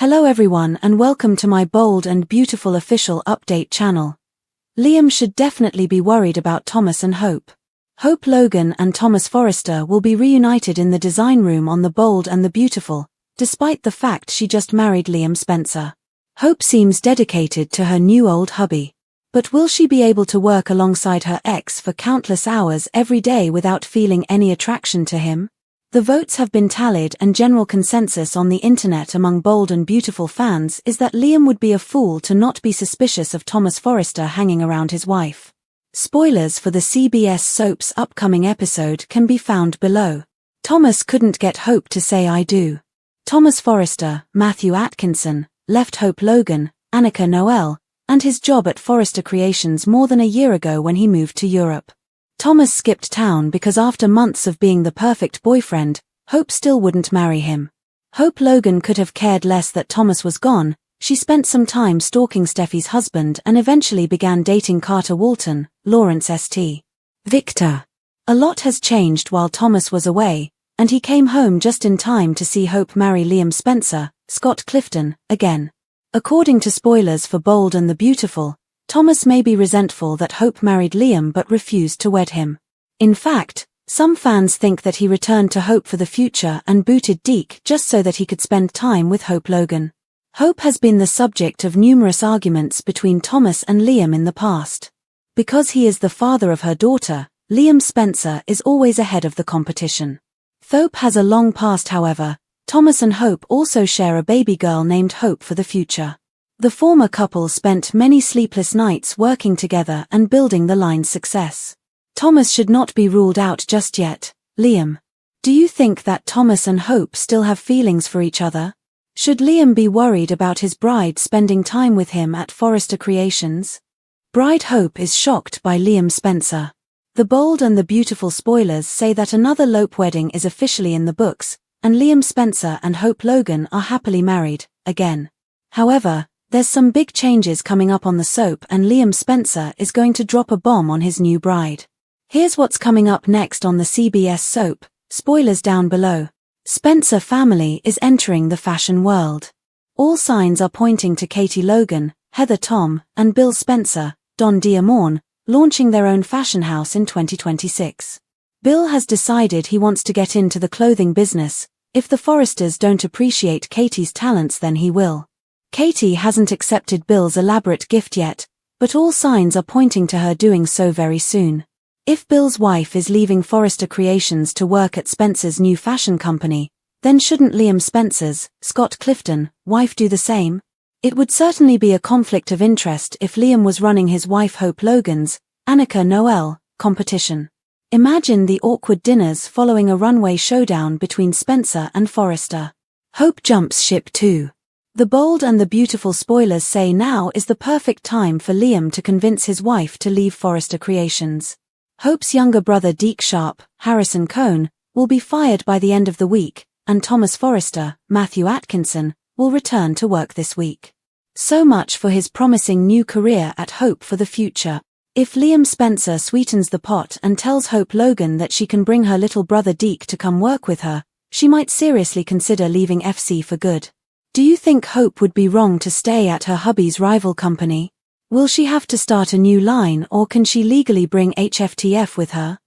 Hello everyone and welcome to my bold and beautiful official update channel. Liam should definitely be worried about Thomas and Hope. Hope Logan and Thomas Forrester will be reunited in the design room on The Bold and the Beautiful, despite the fact she just married Liam Spencer. Hope seems dedicated to her new old hubby. But will she be able to work alongside her ex for countless hours every day without feeling any attraction to him? The votes have been tallied and general consensus on the internet among Bold and Beautiful fans is that Liam would be a fool to not be suspicious of Thomas Forrester hanging around his wife. Spoilers for the CBS soap's upcoming episode can be found below. Thomas couldn't get Hope to say I do. Thomas Forrester, Matthew Atkinson, left Hope Logan, Annika Noel, and his job at Forrester Creations more than a year ago when he moved to Europe. Thomas skipped town because after months of being the perfect boyfriend, Hope still wouldn't marry him. Hope Logan could have cared less that Thomas was gone. She spent some time stalking Steffi's husband and eventually began dating Carter Walton, Lawrence St. Victor. A lot has changed while Thomas was away, and he came home just in time to see Hope marry Liam Spencer, Scott Clifton, again. According to spoilers for Bold and the Beautiful, Thomas may be resentful that Hope married Liam but refused to wed him. In fact, some fans think that he returned to Hope for the future and booted Deke just so that he could spend time with Hope Logan. Hope has been the subject of numerous arguments between Thomas and Liam in the past. Because he is the father of her daughter, Liam Spencer is always ahead of the competition. Thope has a long past, however. Thomas and Hope also share a baby girl named Hope for the future. The former couple spent many sleepless nights working together and building the line's success. Thomas should not be ruled out just yet. Liam. Do you think that Thomas and Hope still have feelings for each other? Should Liam be worried about his bride spending time with him at Forrester Creations? Bride Hope is shocked by Liam Spencer. The Bold and the Beautiful spoilers say that another Lope wedding is officially in the books, and Liam Spencer and Hope Logan are happily married, again. However, there's some big changes coming up on the soap and Liam Spencer is going to drop a bomb on his new bride. Here's what's coming up next on the CBS soap, spoilers down below. Spencer family is entering the fashion world. All signs are pointing to Katie Logan, Heather Tom, and Bill Spencer, Don Diamorn, launching their own fashion house in 2026. Bill has decided he wants to get into the clothing business. If the Forresters don't appreciate Katie's talents, then he will. Katie hasn't accepted Bill's elaborate gift yet, but all signs are pointing to her doing so very soon. If Bill's wife is leaving Forrester Creations to work at Spencer's new fashion company, then shouldn't Liam Spencer's, Scott Clifton, wife do the same? It would certainly be a conflict of interest if Liam was running his wife Hope Logan's, Annika Noel, competition. Imagine the awkward dinners following a runway showdown between Spencer and Forrester. Hope jumps ship too. The Bold and the Beautiful spoilers say now is the perfect time for Liam to convince his wife to leave Forrester Creations. Hope's younger brother Deke Sharp, Harrison Cohn, will be fired by the end of the week, and Thomas Forrester, Matthew Atkinson, will return to work this week. So much for his promising new career at Hope for the future. If Liam Spencer sweetens the pot and tells Hope Logan that she can bring her little brother Deke to come work with her, she might seriously consider leaving FC for good. Do you think Hope would be wrong to stay at her hubby's rival company? Will she have to start a new line or can she legally bring HFTF with her?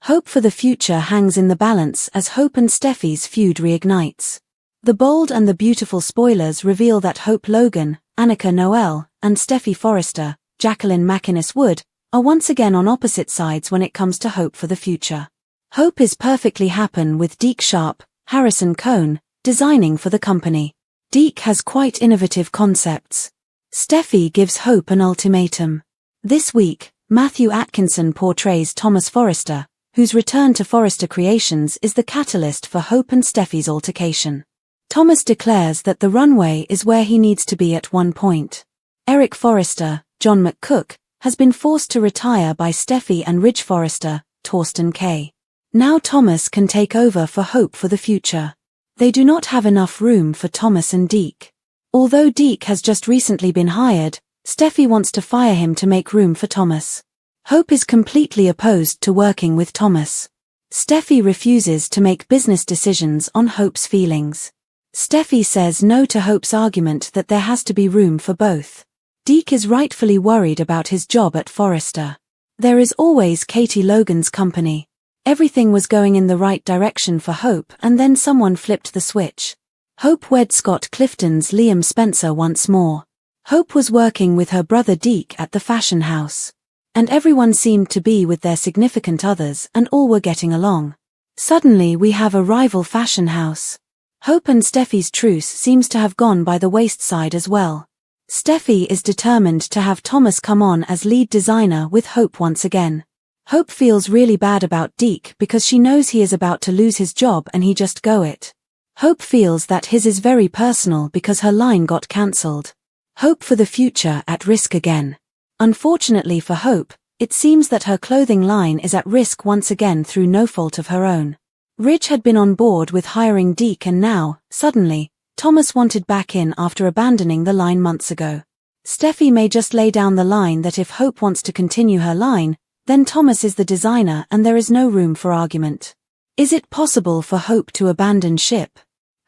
Hope for the future hangs in the balance as Hope and Steffi's feud reignites. The Bold and the Beautiful spoilers reveal that Hope Logan, Annika Noel, and Steffi Forrester, Jacqueline McInnes Wood, are once again on opposite sides when it comes to Hope for the future. Hope is perfectly happy with Deke Sharp, Harrison Cohn, designing for the company. Deke has quite innovative concepts. Steffi gives Hope an ultimatum. This week, Matthew Atkinson portrays Thomas Forrester, whose return to Forrester Creations is the catalyst for Hope and Steffi's altercation. Thomas declares that the runway is where he needs to be at one point. Eric Forrester, John McCook, has been forced to retire by Steffi and Ridge Forrester, Torsten K. Now Thomas can take over for Hope for the future. They do not have enough room for Thomas and Deke. Although Deke has just recently been hired, Steffi wants to fire him to make room for Thomas. Hope is completely opposed to working with Thomas. Steffi refuses to make business decisions on Hope's feelings. Steffi says no to Hope's argument that there has to be room for both. Deke is rightfully worried about his job at Forrester. There is always Katie Logan's company. Everything was going in the right direction for Hope, and then someone flipped the switch. Hope wed Scott Clifton's Liam Spencer once more. Hope was working with her brother Deke at the fashion house. And everyone seemed to be with their significant others and all were getting along. Suddenly we have a rival fashion house. Hope and Steffi's truce seems to have gone by the wayside as well. Steffi is determined to have Thomas come on as lead designer with Hope once again. Hope feels really bad about Deke because she knows he is about to lose his job and he just go it. Hope feels that his is very personal because her line got cancelled. Hope for the future at risk again. Unfortunately for Hope, it seems that her clothing line is at risk once again through no fault of her own. Ridge had been on board with hiring Deke and now, suddenly, Thomas wanted back in after abandoning the line months ago. Steffi may just lay down the line that if Hope wants to continue her line, then Thomas is the designer and there is no room for argument. Is it possible for Hope to abandon ship?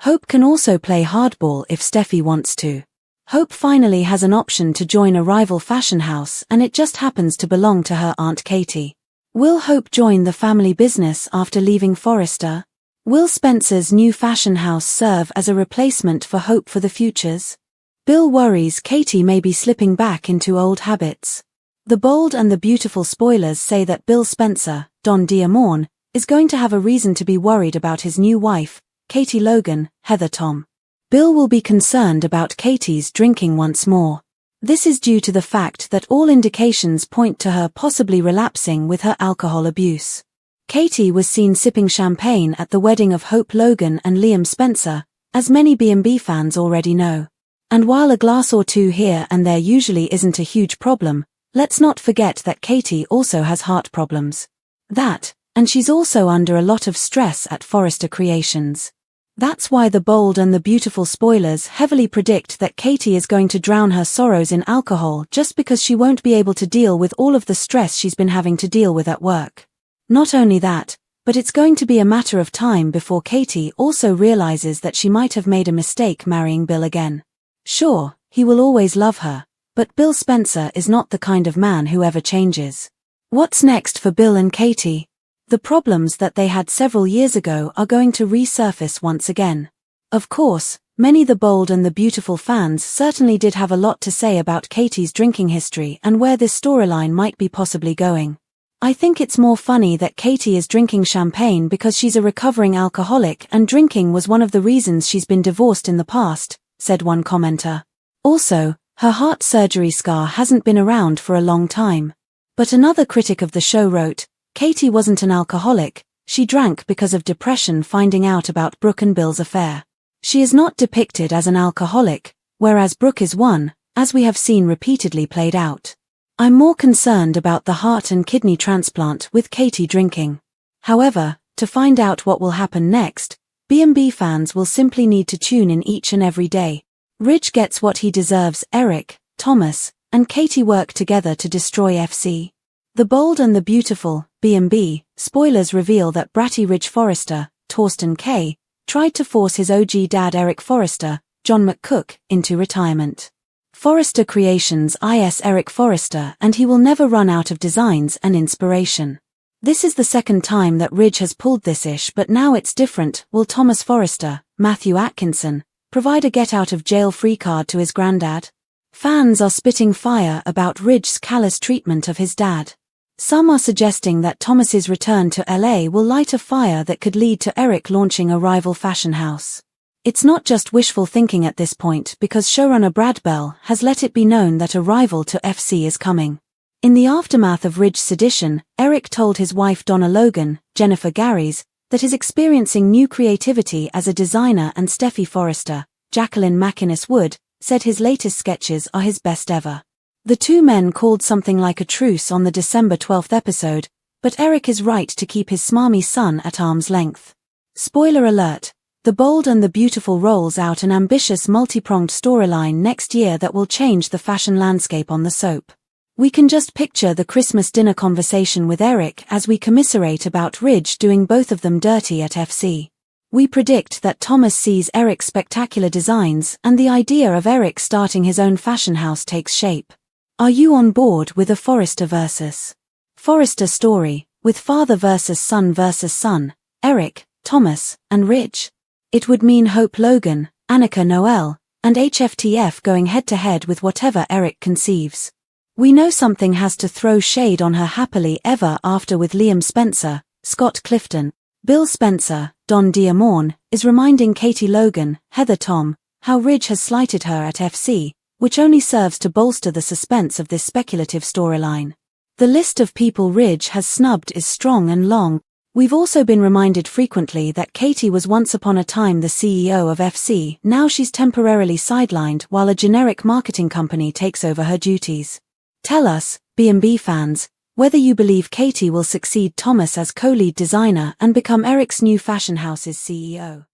Hope can also play hardball if Steffi wants to. Hope finally has an option to join a rival fashion house and it just happens to belong to her Aunt Katie. Will Hope join the family business after leaving Forrester? Will Spencer's new fashion house serve as a replacement for Hope for the futures? Bill worries Katie may be slipping back into old habits. The Bold and the Beautiful spoilers say that Bill Spencer, Don Diamorn, is going to have a reason to be worried about his new wife, Katie Logan, Heather Tom. Bill will be concerned about Katie's drinking once more. This is due to the fact that all indications point to her possibly relapsing with her alcohol abuse. Katie was seen sipping champagne at the wedding of Hope Logan and Liam Spencer, as many B&B fans already know. And while a glass or two here and there usually isn't a huge problem, let's not forget that Katie also has heart problems. And she's also under a lot of stress at Forrester Creations. That's why the Bold and the Beautiful spoilers heavily predict that Katie is going to drown her sorrows in alcohol just because she won't be able to deal with all of the stress she's been having to deal with at work. Not only that, but it's going to be a matter of time before Katie also realizes that she might have made a mistake marrying Bill again. Sure, he will always love her, but Bill Spencer is not the kind of man who ever changes. What's next for Bill and Katie? The problems that they had several years ago are going to resurface once again. Of course, many The Bold and the Beautiful fans certainly did have a lot to say about Katie's drinking history and where this storyline might be possibly going. I think it's more funny that Katie is drinking champagne because she's a recovering alcoholic and drinking was one of the reasons she's been divorced in the past, said one commenter. Also, her heart surgery scar hasn't been around for a long time. But another critic of the show wrote, Katie wasn't an alcoholic, she drank because of depression finding out about Brooke and Bill's affair. She is not depicted as an alcoholic, whereas Brooke is one, as we have seen repeatedly played out. I'm more concerned about the heart and kidney transplant with Katie drinking. However, to find out what will happen next, B&B fans will simply need to tune in each and every day. Ridge gets what he deserves. Eric, Thomas, and Katie work together to destroy FC. The Bold and the Beautiful, B&B, spoilers reveal that bratty Ridge Forrester, Torsten K., tried to force his OG dad Eric Forrester, John McCook, into retirement. Forrester Creations is Eric Forrester and he will never run out of designs and inspiration. This is the second time that Ridge has pulled this ish, but now it's different. Will Thomas Forrester, Matthew Atkinson, provide a get-out-of-jail-free card to his granddad? Fans are spitting fire about Ridge's callous treatment of his dad. Some are suggesting that Thomas's return to LA will light a fire that could lead to Eric launching a rival fashion house. It's not just wishful thinking at this point because showrunner Brad Bell has let it be known that a rival to FC is coming. In the aftermath of Ridge's sedition, Eric told his wife Donna Logan, Jennifer Garries, that he's experiencing new creativity as a designer, and Steffi Forrester, Jacqueline McInnes Wood, said his latest sketches are his best ever. The two men called something like a truce on the December 12th episode, but Eric is right to keep his smarmy son at arm's length. Spoiler alert, The Bold and the Beautiful rolls out an ambitious multi-pronged storyline next year that will change the fashion landscape on the soap. We can just picture the Christmas dinner conversation with Eric as we commiserate about Ridge doing both of them dirty at FC. We predict that Thomas sees Eric's spectacular designs and the idea of Eric starting his own fashion house takes shape. Are you on board with a Forrester versus Forrester story, with father versus son, Eric, Thomas, and Ridge? It would mean Hope Logan, Annika Noel, and HFTF going head-to-head with whatever Eric conceives. We know something has to throw shade on her happily ever after with Liam Spencer, Scott Clifton, Bill Spencer, Don Diamorne, is reminding Katie Logan, Heather Tom, how Ridge has slighted her at FC, which only serves to bolster the suspense of this speculative storyline. The list of people Ridge has snubbed is strong and long. We've also been reminded frequently that Katie was once upon a time the CEO of FC, now she's temporarily sidelined while a generic marketing company takes over her duties. Tell us, B&B fans, whether you believe Katie will succeed Thomas as co-lead designer and become Eric's new fashion house's CEO.